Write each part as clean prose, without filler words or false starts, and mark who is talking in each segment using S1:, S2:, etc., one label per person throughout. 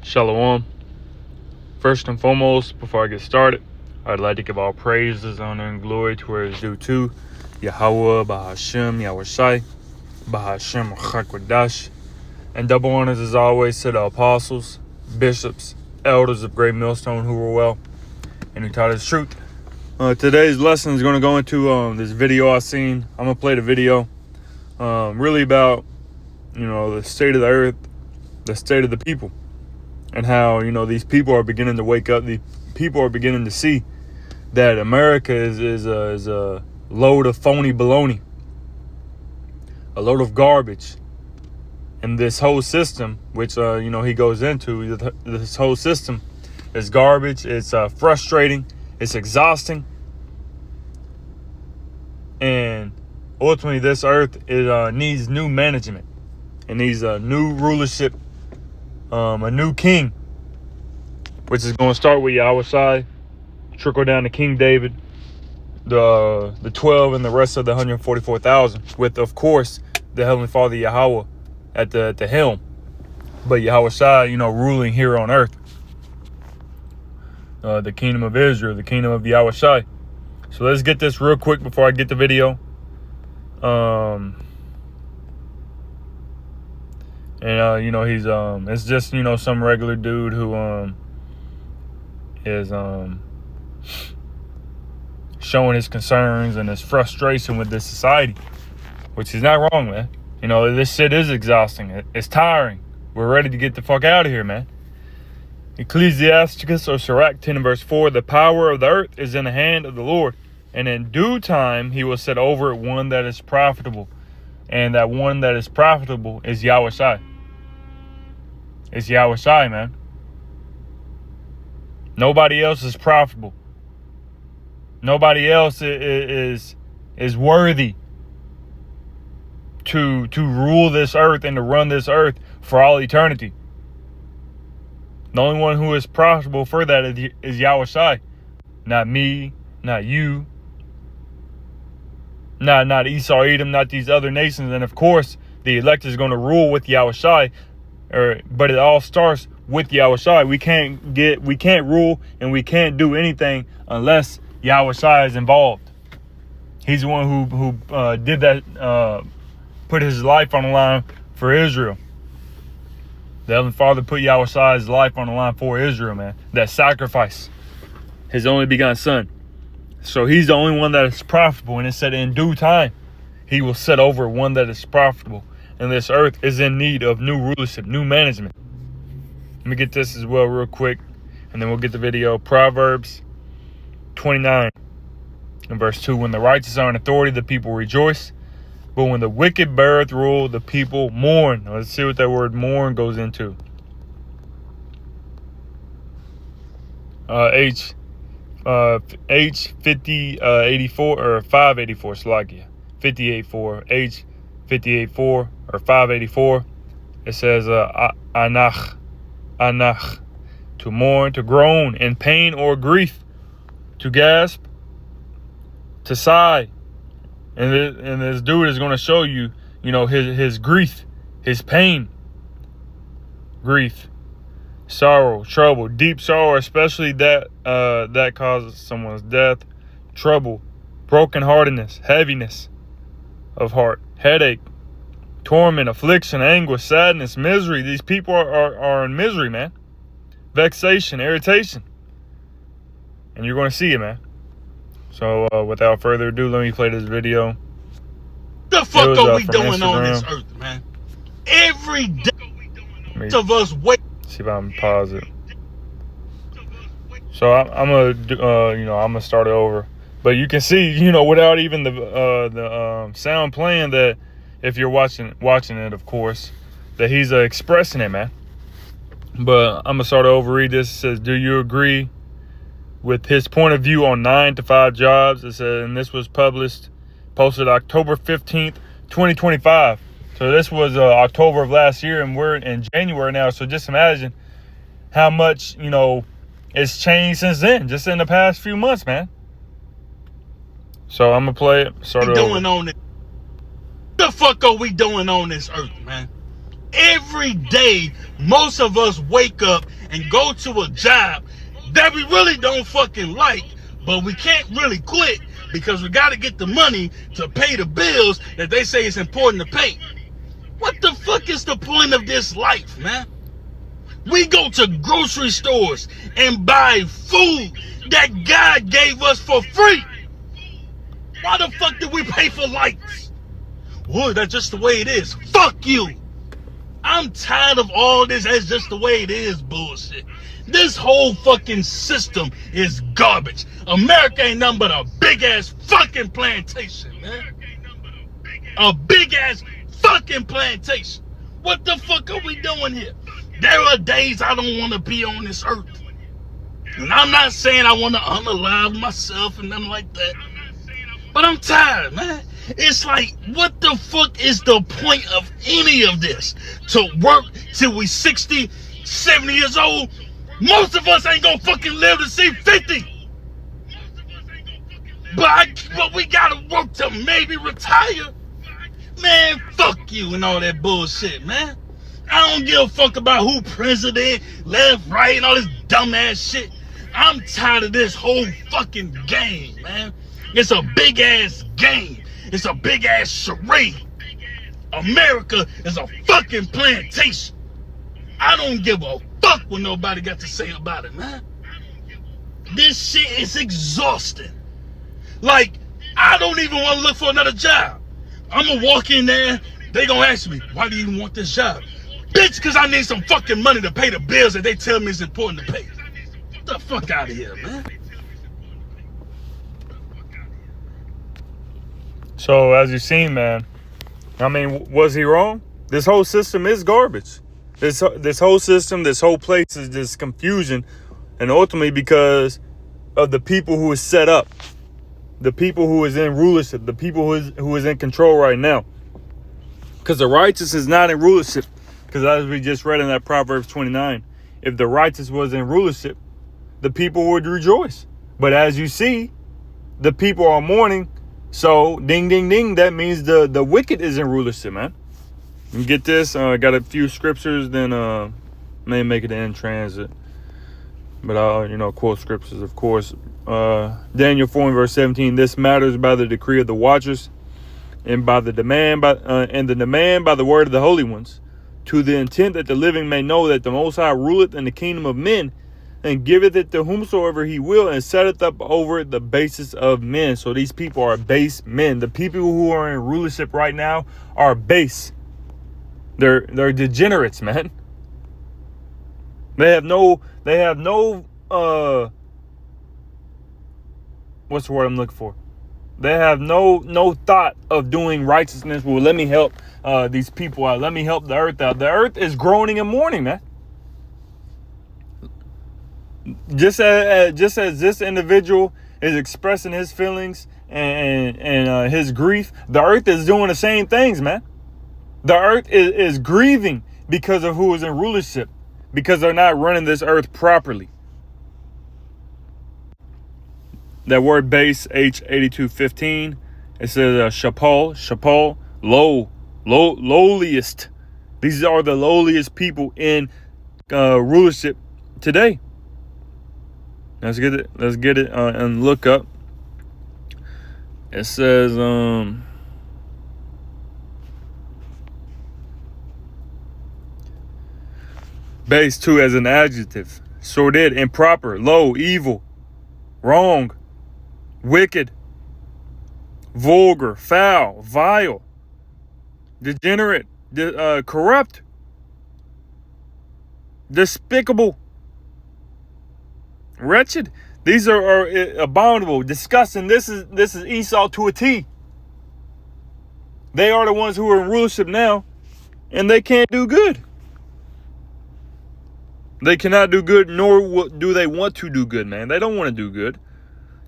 S1: Shalom. First and foremost, before I get started, I'd like to give all praises, honor, and glory to where it's due to Yahweh, Bahashem, Yahushai, Bahashem, Chakwadash, and double honors as always to the apostles, bishops, elders of Great Millstone who were well and who taught us truth. Today's lesson is going to go into this video I seen. I'm going to play the video really about, the state of the earth, the state of the people. And how, these people are beginning to wake up. The people are beginning to see that America is a load of phony baloney, a load of garbage. And this whole system, which, he goes into, this whole system is garbage. It's frustrating. It's exhausting. And ultimately, this earth needs new management. It needs a new rulership. A new king, which is going to start with Yahushai, trickle down to King David, the 12 and the rest of the 144,000, with, of course, the Heavenly Father Yahweh at the helm. But Yahushai, ruling here on earth. The kingdom of Israel, the kingdom of Yahushai. So let's get this real quick before I get the video. And, he's, it's just, some regular dude who, is, showing his concerns and his frustration with this society, which is not wrong, man. This shit is exhausting. It's tiring. We're ready to get the fuck out of here, man. Ecclesiasticus or Sirach 10 and verse 4, the power of the earth is in the hand of the Lord, and in due time he will set over it one that is profitable. And that one that is profitable is Yahushai. It's Yahushai, man. Nobody else is profitable. Nobody else is worthy to rule this earth and to run this earth for all eternity. The only one who is profitable for that is Yahushai. Not me, not you, not Esau, Edom, not these other nations. And of course, the elect is going to rule with Yahushai. But it all starts with Yahushai. We can't rule and we can't do anything unless Yahushai is involved. He's the one who did that, put his life on the line for Israel. The Heavenly Father put Yahushai's life on the line for Israel, man. That sacrifice, his only begotten son. So he's the only one that is profitable. And it said in due time, he will set over one that is profitable. And this earth is in need of new rulership, new management. Let me get this as well real quick, and then we'll get the video. Proverbs 29 and verse 2. When the righteous are in authority, the people rejoice. But when the wicked beareth rule, the people mourn. Now, let's see what that word mourn goes into. H 5084 or 584, Slakia. 584. H 58.4 or 584, it says anach, to mourn, to groan in pain or grief, to gasp, to sigh. And this dude is going to show you, his grief, his pain, grief, sorrow, trouble, deep sorrow, especially that causes someone's death, trouble, brokenheartedness, heaviness of heart, headache, torment, affliction, anguish, sadness, misery. These people are in misery, man. Vexation, irritation. And you're going to see it, man. So without further ado, let me play this video.
S2: The fuck are we doing on this earth, man? Every day of us wait.
S1: See if I can pause it. So I'm gonna start it over. But you can see, without even the sound playing, that if you're watching it, of course, that he's expressing it, man. But I'm going to start over. Read this. It says, do you agree with his point of view on 9 to 5 jobs? It says, and this was posted October 15th, 2025. So this was October of last year, and we're in January now. So just imagine how much, it's changed since then, just in the past few months, man. So I'm gonna play it. Start it over.
S2: The fuck are we doing on this earth, man? every day, most of us wake up and go to a job that we really don't fucking like, but we can't really quit because we got to get the money to pay the bills that they say is important to pay. What the fuck is the point of this life, man? We go to grocery stores and buy food that God gave us for free. Why the fuck did we pay for lights? Well, that's just the way it is. Fuck you. I'm tired of all this "that's just the way it is" bullshit. This whole fucking system is garbage. America ain't nothing but a big ass fucking plantation, man. A big ass fucking plantation. What the fuck are we doing here? There are days I don't want to be on this earth. And I'm not saying I want to unalive myself and nothing like that. But I'm tired, man. It's like, what the fuck is the point of any of this? To work till we 60, 70 years old? Most of us ain't gonna fucking live to see 50. But we gotta work to maybe retire. Man, fuck you and all that bullshit, man. I don't give a fuck about who president, left, right, and all this dumbass shit. I'm tired of this whole fucking game, man. It's a big ass game. It's a big ass charade. America is a fucking plantation. I don't give a fuck what nobody got to say about it, man. This shit is exhausting. Like, I don't even want to look for another job. I'm gonna walk in there, they gonna ask me, why do you even want this job? Bitch, because I need some fucking money to pay the bills that they tell me is important to pay. Get the fuck out of here, man.
S1: So, as you've seen, man, I mean, was he wrong? This whole system is garbage. This whole system, this whole place is just confusion. And ultimately because of the people who is set up. The people who is in rulership. The people who is in control right now. Because the righteous is not in rulership. Because as we just read in that Proverbs 29, if the righteous was in rulership, the people would rejoice. But as you see, the people are mourning. So, ding, ding, ding, that means the wicked is in rulership, man. You get this? I got a few scriptures, then may make it in transit. But I'll, quote scriptures, of course. Daniel 4 and verse 17, this matters by the decree of the watchers and by the demand by the word of the holy ones, to the intent that the living may know that the Most High ruleth in the kingdom of men, and giveth it to whomsoever he will, and setteth up over the basis of men. So these people are base men. The people who are in rulership right now are base. They're degenerates, man. They have no what's the word I'm looking for? They have no thought of doing righteousness. Well, let me help these people out. Let me help the earth out. The earth is groaning and mourning, man. Just as this individual is expressing his feelings and his grief, the earth is doing the same things, man. The earth is grieving because of who is in rulership, because they're not running this earth properly. That word base, H8215, it says shapal, lowliest. These are the lowliest people in rulership today. Let's get it and look up. It says base 2 as an adjective. Sordid, improper, low, evil, wrong, wicked, vulgar, foul, vile, degenerate, corrupt, despicable, wretched. These are abominable, disgusting. This is Esau to a T. They are the ones who are in rulership now, and they can't do good. They cannot do good, nor do they want to do good, man. They don't want to do good.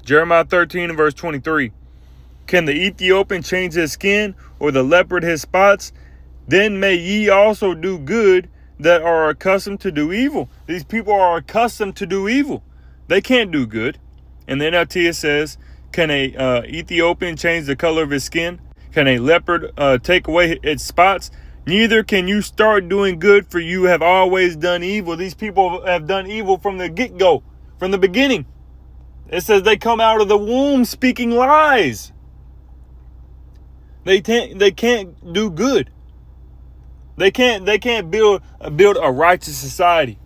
S1: Jeremiah 13 and verse 23. Can the Ethiopian change his skin, or the leopard his spots? Then may ye also do good that are accustomed to do evil. These people are accustomed to do evil. They can't do good. And the NLT says, can a Ethiopian change the color of his skin? Can a leopard take away its spots? Neither can you start doing good, for you have always done evil. These people have done evil from the get-go, from the beginning. It says they come out of the womb speaking lies. They can't do good. They can't build a righteous society,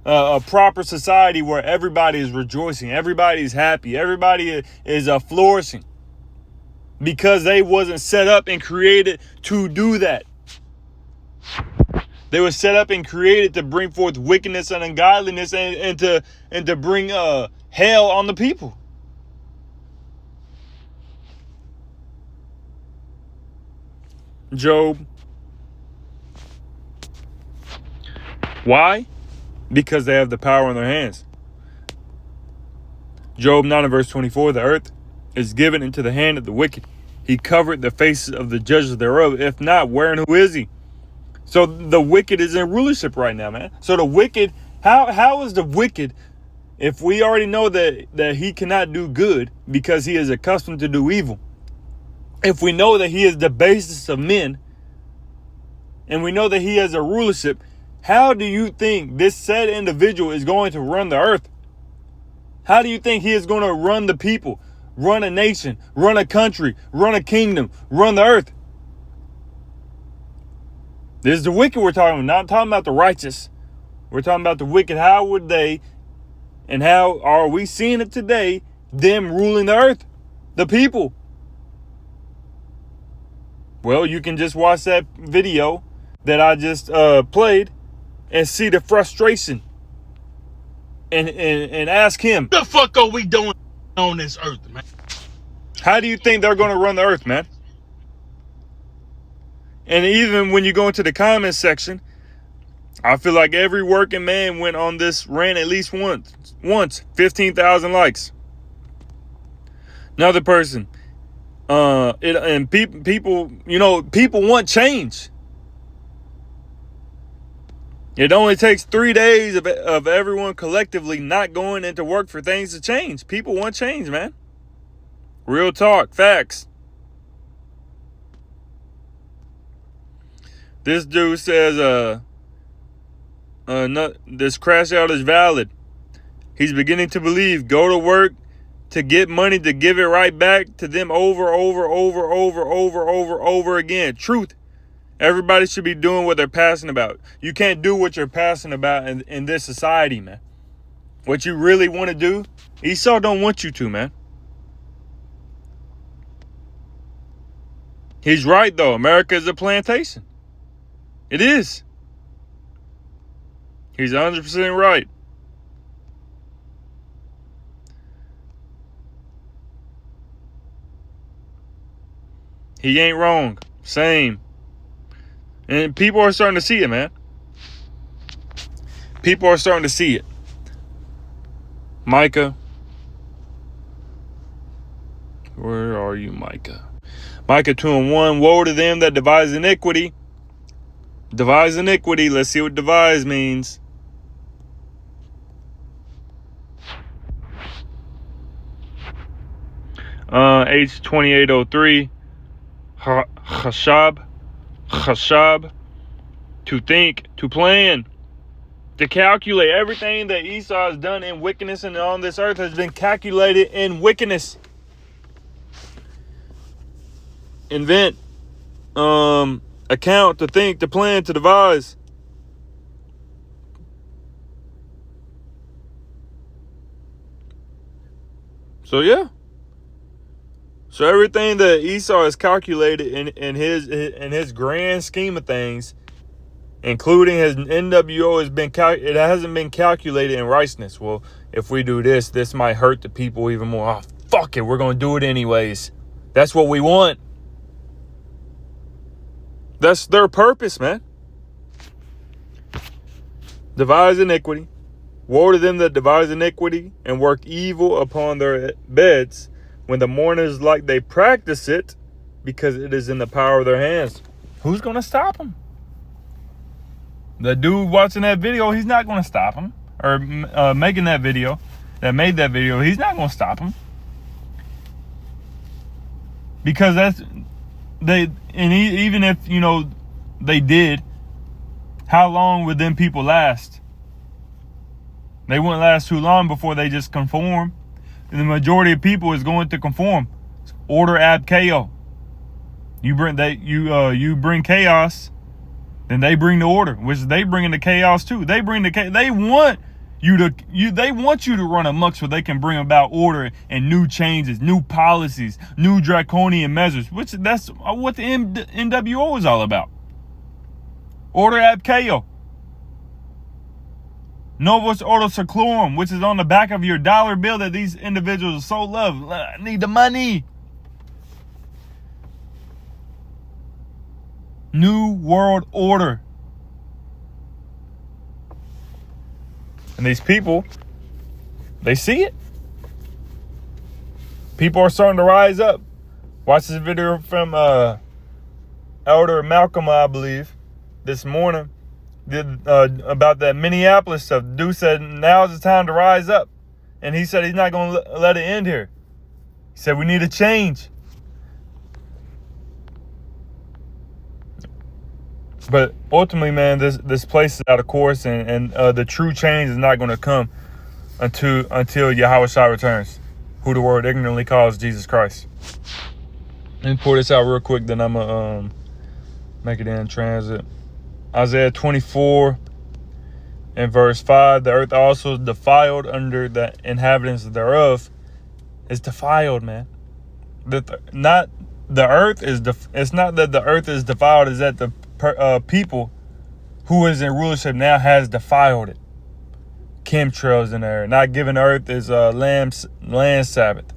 S1: a proper society where everybody is rejoicing, everybody is happy, everybody is flourishing, because they wasn't set up and created to do that. They were set up and created to bring forth wickedness and ungodliness and to bring hell on the people. Job. Why? Because they have the power in their hands. Job 9 and verse 24, the earth is given into the hand of the wicked. He covered the faces of the judges thereof. If not, where and who is he? So the wicked is in rulership right now, man. So the wicked, how is the wicked, if we already know that he cannot do good because he is accustomed to do evil? If we know that he is the basest of men, and we know that he has a rulership, how do you think this said individual is going to run the earth? How do you think he is going to run the people, run a nation, run a country, run a kingdom, run the earth? This is the wicked we're talking about, not talking about the righteous. We're talking about the wicked. How would they, and how are we seeing it today, them ruling the earth, the people? Well, you can just watch that video that I just played and see the frustration and ask him.
S2: What the fuck are we doing on this earth, man?
S1: How do you think they're going to run the earth, man? And even when you go into the comment section, I feel like every working man went on this rant at least once. 15,000 likes. Another person. People, people want change. It only takes 3 days of everyone collectively not going into work for things to change. People want change, man. Real talk, facts. This dude says, this crash out is valid. He's beginning to believe. Go to work to get money to give it right back to them over again. Truth. Everybody should be doing what they're passionate about. You can't do what you're passionate about in this society, man. What you really want to do, Esau don't want you to, man. He's right, though. America is a plantation. It is. He's 100% right. He ain't wrong. Same. And people are starting to see it, man. People are starting to see it. Micah. Where are you, Micah? Micah 2:1. Woe to them that devise iniquity. Devise iniquity. Let's see what devise means. H2803. Chashab, to think, to plan, to calculate. Everything that Esau has done in wickedness and on this earth has been calculated in wickedness. Invent, account, to think, to plan, to devise. So yeah. So everything that Esau has calculated in his grand scheme of things, including his NWO, it hasn't been calculated in righteousness. Well, if we do this, this might hurt the people even more. Oh, fuck it, we're gonna do it anyways. That's what we want. That's their purpose, man. Devise iniquity. Woe to them that devise iniquity and work evil upon their beds, when the mourners like they practice it, because it is in the power of their hands. Who's going to stop them? The dude watching that video, he's not going to stop him. Or making that video, that made that video, he's not going to stop him. Because even if, they did, how long would them people last? They wouldn't last too long before they just conform. And the majority of people is going to conform. Order ab chaos. You bring chaos, then they bring the order, which they bring in the chaos too. They bring the they want you to run amok so they can bring about order and new changes, new policies, new draconian measures, which that's what the NWO is all about. Order ab chaos. Novus Ordo Seclorum, which is on the back of your dollar bill that these individuals so love. I need the money. New World Order. And these people, they see it. People are starting to rise up. Watch this video from Elder Malcolm, I believe, this morning. About that Minneapolis stuff. Dude said now's the time to rise up. And he said he's not going to let it end here. He said we need a change. But ultimately, man, this place is out of course, and the true change is not going to come until Yahushua returns, who the world ignorantly calls Jesus Christ. Let me pour this out real quick, then I'm going to make it in transit. Isaiah 24 and verse 5, the earth also is defiled under the inhabitants thereof. It's defiled, man. It's not that the earth is defiled, it's that the people who is in rulership now has defiled it. Chemtrails in there. Not giving earth is land Sabbath.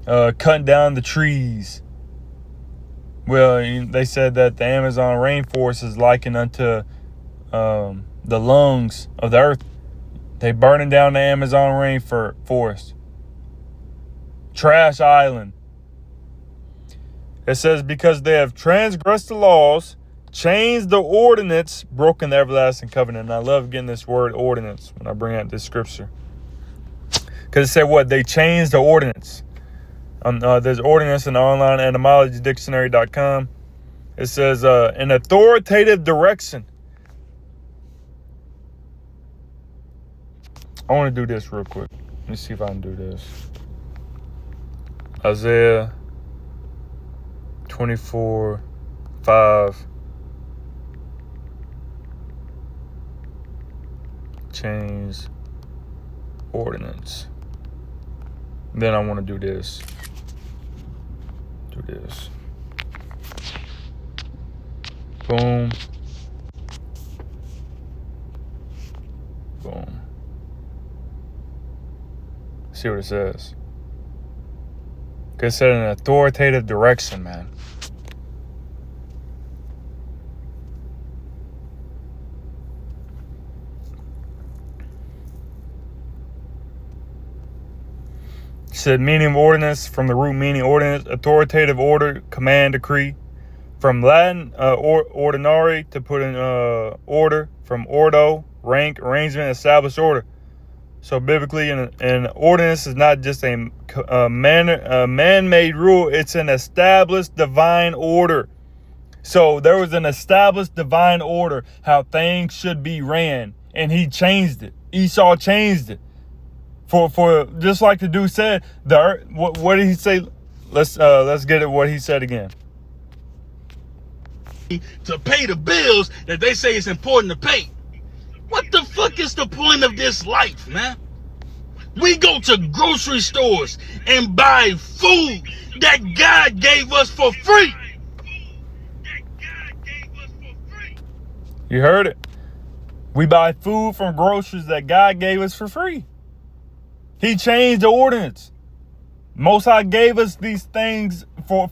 S1: Cutting down the trees. Well, they said that the Amazon rainforest is likened unto the lungs of the earth. They burning down the Amazon rainforest. Trash island. It says, because they have transgressed the laws, changed the ordinance, broken the everlasting covenant. And I love getting this word ordinance when I bring out this scripture. Because it said what? They changed the ordinance. There's ordinance in the online etymology dictionary.com. It says an authoritative direction. I want to do this real quick. Let me see if I can do this. Isaiah 24:5. Change ordinance. Then I want to do this. Boom. Boom. See what it says. It said an authoritative direction, man. Said meaning of ordinance, from the root meaning ordinance, authoritative order, command, decree. From Latin, ordinary, to put in order. From ordo, rank, arrangement, established order. So biblically, an ordinance is not just a man-made rule. It's an established divine order. So there was an established divine order, how things should be ran. And he changed it. Esau changed it. For just like the dude said, the earth, what did he say? Let's get it what he said again.
S2: To pay the bills that they say it's important to pay. What the fuck is the point of this life, man? We go to grocery stores and buy food that God gave us for free.
S1: You heard it. We buy food from groceries that God gave us for free. He changed the ordinance. Most High gave us these things for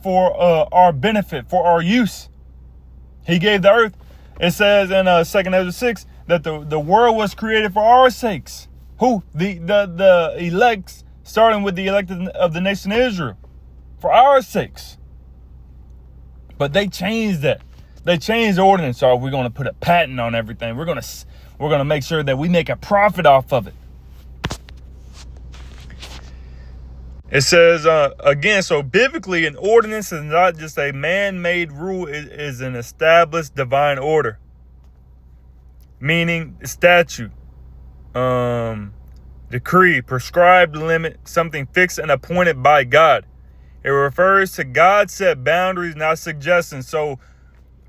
S1: our benefit, for our use. He gave the earth. It says in 2nd Ezra 6 that the world was created for our sakes. Who? The elects, starting with the elected of the nation of Israel, for our sakes. But they changed that. They changed the ordinance. So we're going to put a patent on everything. We're going to make sure that we make a profit off of it. It says, again, so biblically, an ordinance is not just a man-made rule. It is an established divine order, meaning statute, decree, prescribed limit, something fixed and appointed by God. It refers to God's set boundaries, not suggestions. So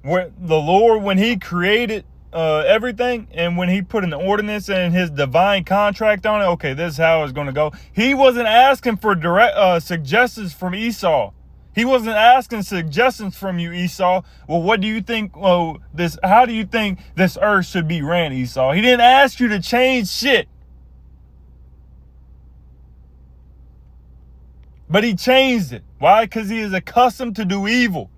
S1: when the Lord, when he created everything, and when he put an ordinance and his divine contract on it, okay, this is how it's going to go. He wasn't asking for direct suggestions from Esau. He wasn't asking suggestions from you, Esau. Well, what do you think? How do you think this earth should be ran, Esau? He didn't ask you to change shit. But he changed it. Why? Because he is accustomed to do evil.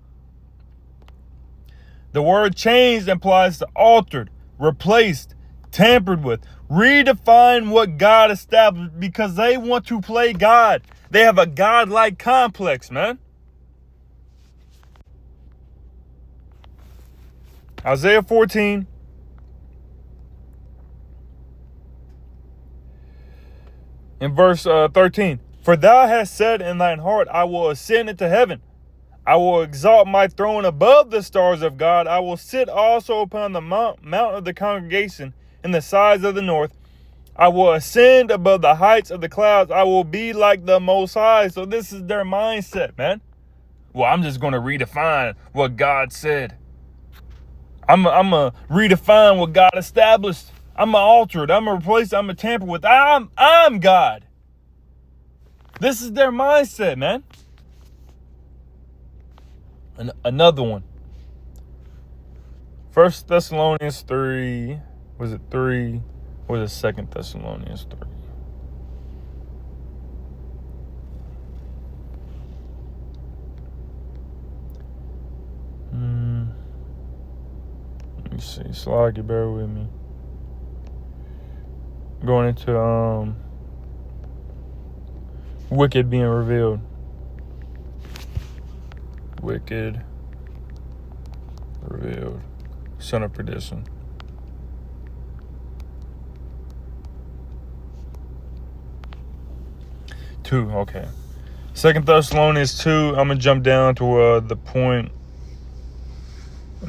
S1: The word changed implies to altered, replaced, tampered with, redefine what God established, because they want to play God. They have a God-like complex, man. Isaiah 14. In verse 13. For thou hast said in thine heart, I will ascend into heaven. I will exalt my throne above the stars of God. I will sit also upon the mount of the congregation in the sides of the north. I will ascend above the heights of the clouds. I will be like the Most High. So this is their mindset, man. Well, I'm just going to redefine what God said. I'm going to redefine what God established. I'm going to alter it. I'm going to replace it. I'm going to tamper with it. I'm God. This is their mindset, man. Another one. 1 Thessalonians 3. Was it 3? Or was it 2 Thessalonians 3? Let me see. Sloggy, bear with me. Going into wicked being revealed. Wicked revealed. Son of perdition. Two, okay. 2 Thessalonians 2, I'm going to jump down to the point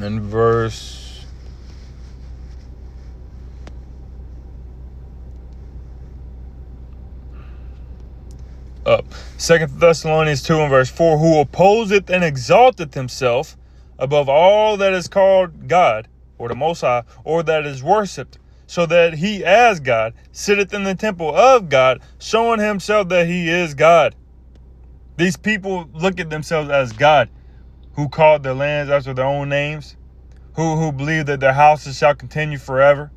S1: in verse up. 2 Thessalonians 2 and verse 4, who opposeth and exalteth himself above all that is called God, or the Most High, or that is worshipped, so that he as God sitteth in the temple of God, showing himself that he is God. These people look at themselves as God, who called their lands after their own names, who believe that their houses shall continue forever.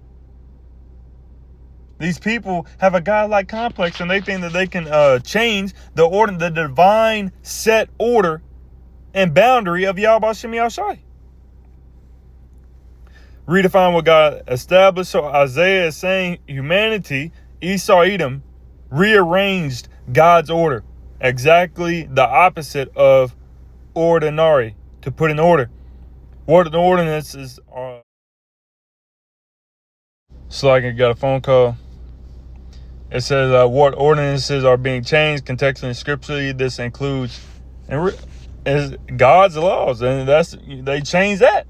S1: These people have a God-like complex, and they think that they can change the order, the divine set order and boundary of Yahweh Shem Yahushai. Redefine what God established. So Isaiah is saying humanity, Esau, Edom, rearranged God's order. Exactly the opposite of ordinary, to put in order. What the ordinances are. So I got a phone call. It says what ordinances are being changed contextually and scripturally. This includes is God's laws, and they change that.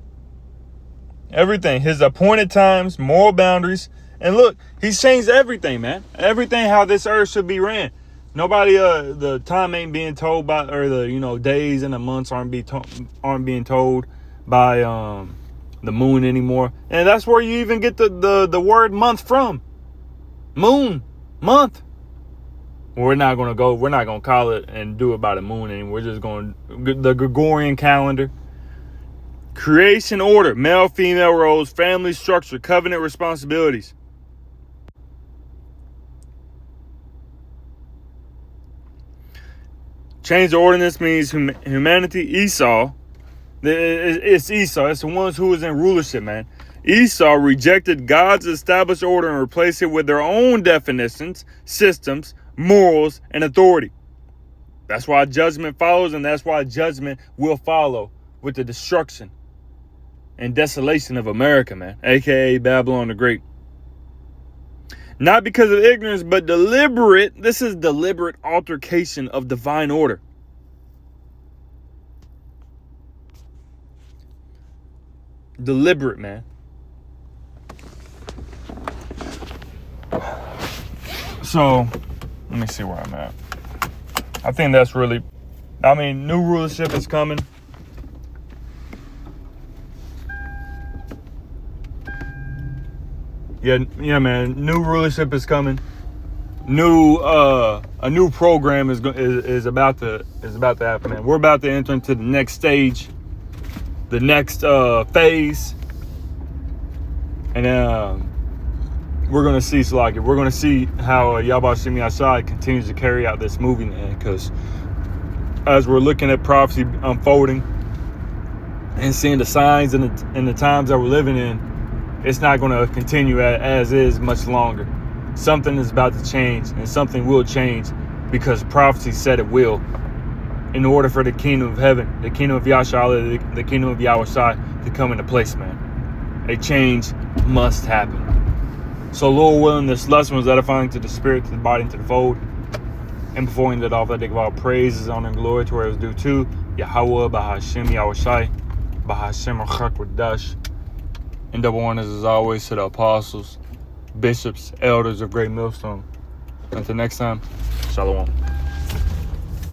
S1: Everything, his appointed times, moral boundaries, and look, he's changed everything, man. Everything how this earth should be ran. Nobody, the time ain't being told by, or the days and the months aren't being told by the moon anymore, and that's where you even get the word month from. Moon. Month. We're not going to call it and do it by the moon anymore. We're just going the Gregorian calendar. Creation order, male, female roles, family structure, covenant responsibilities. Change the ordinance means humanity, Esau. It's Esau. It's the ones who is in rulership, man. Esau rejected God's established order and replaced it with their own definitions, systems, morals, and authority. That's why judgment follows, and that's why judgment will follow with the destruction and desolation of America, man, aka Babylon the Great. Not because of ignorance, but deliberate. This is deliberate altercation of divine order. Deliberate, man. So, let me see where I'm at. I think that's really, I mean, new rulership is coming. Yeah, man. New rulership is coming. A new program is about to happen, man. We're about to enter into the next stage, the next phase, and we're gonna see Salaki. We're gonna see how Yahweh Shem Yashai continues to carry out this movie, man. Because as we're looking at prophecy unfolding and seeing the signs and the times that we're living in, it's not gonna continue as is much longer. Something is about to change, and something will change because prophecy said it will. In order for the kingdom of heaven, the kingdom of Yahshua, the kingdom of Yahushai to come into place, man. A change must happen. So, Lord willing, this lesson was edifying to the spirit, to the body, and to the fold. And before we end it off, I give all praises, honor, and glory to where it was due to Yahweh, Bahashem, Yahushai, Bahashem, Achak, Wadash. And double honors as always to the apostles, bishops, elders of Great Millstone. Until next time, Shalom.